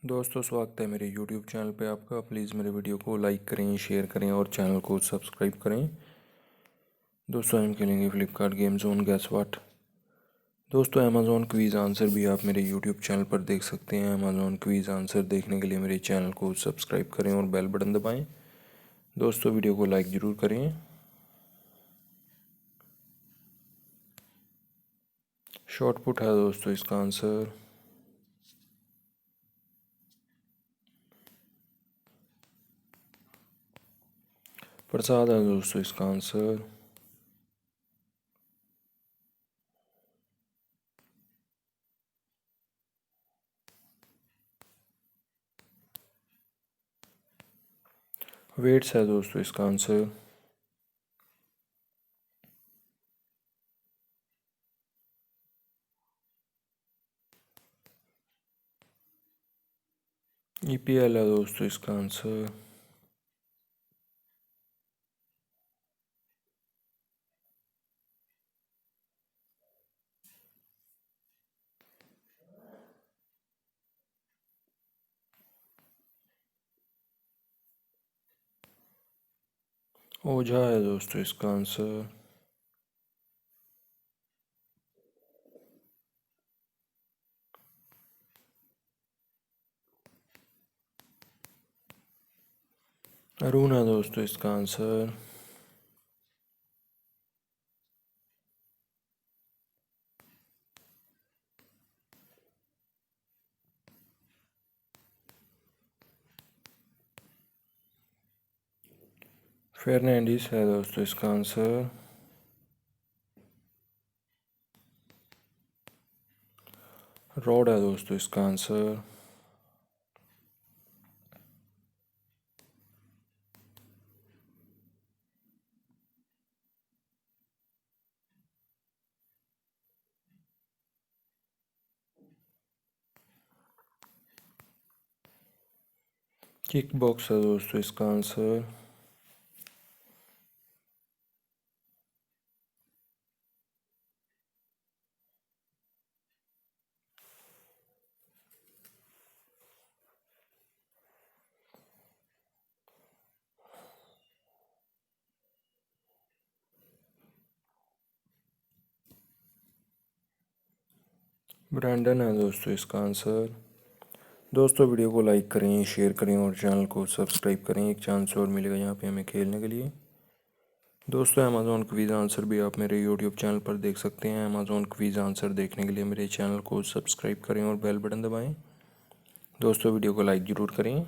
दोस्तों, स्वागत है मेरे YouTube चैनल पे आपका। प्लीज़ मेरे वीडियो को लाइक करें, शेयर करें और चैनल को सब्सक्राइब करें। दोस्तों, हम खेलेंगे Flipkart game zone gas what. दोस्तों, अमेज़ॉन क्विज़ आंसर भी आप मेरे YouTube चैनल पर देख सकते हैं। अमेज़ॉन क्विज़ आंसर देखने के लिए मेरे चैनल को सब्सक्राइब करें और बेल बटन दबाएँ। दोस्तों, वीडियो को लाइक ज़रूर करें। शॉर्टपुट है दोस्तों इसका आंसर। प्रसाद है दोस्तों इसका आंसर। वेट्स है दोस्तों इसका आंसर। EPL है दोस्तों इसका आंसर। ओझा है दोस्तों इसका आंसर। अरुण है दोस्तों इसका आंसर। फेर्नांडिस है दोस्तों इसका आंसर। रॉड है दोस्तों इसका आंसर। किक बॉक्स है दोस्तों इसका आंसर। ब्रैंडन है दोस्तों इसका आंसर। दोस्तों, वीडियो को लाइक करें, शेयर करें और चैनल को सब्सक्राइब करें। एक चांस और मिलेगा यहाँ पे हमें खेलने के लिए। दोस्तों, अमेज़ॉन क्विज़ आंसर भी आप मेरे यूट्यूब चैनल पर देख सकते हैं। अमेज़ॉन क्विज़ आंसर देखने के लिए मेरे चैनल को सब्सक्राइब करें और बेल बटन दबाएं। दोस्तों, वीडियो को लाइक ज़रूर करें।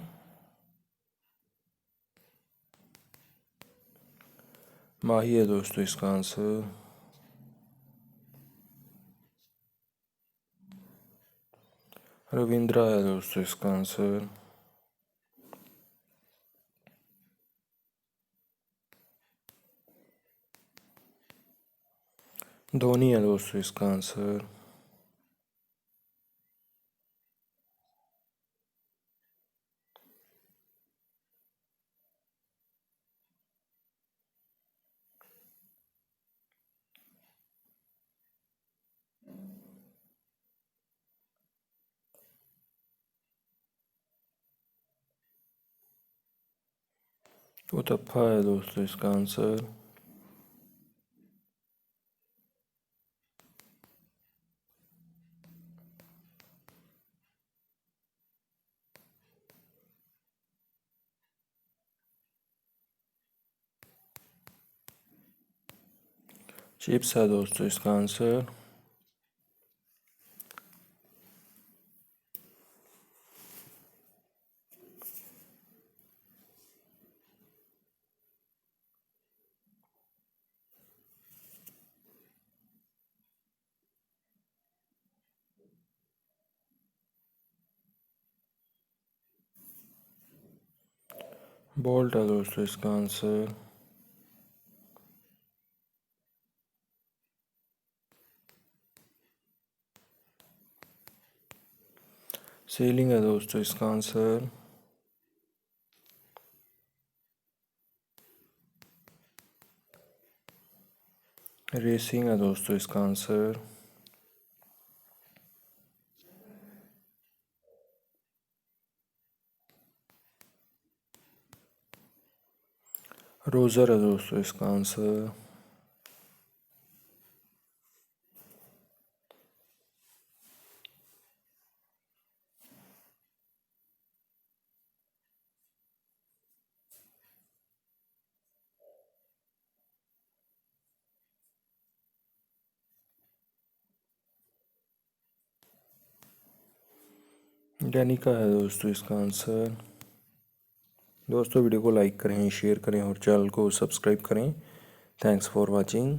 माही है दोस्तों इसका आंसर। रविंद्रा है दोस्तों इसका आंसर। धोनी है दोस्तों इसका आंसर। उतप्पा है दोस्तों इसका आंसर। चिप्स है दोस्तों इसका आंसर। बोल्ट है दोस्तों इसका आंसर। सेलिंग है दोस्तों इसका आंसर। रेसिंग है दोस्तों इसका आंसर। रोज़र है दोस्तों इसका आंसर। डैनिका है दोस्तों इसका आंसर। दोस्तों वीडियो को लाइक करें, शेयर करें और चैनल को सब्सक्राइब करें। Thanks for watching.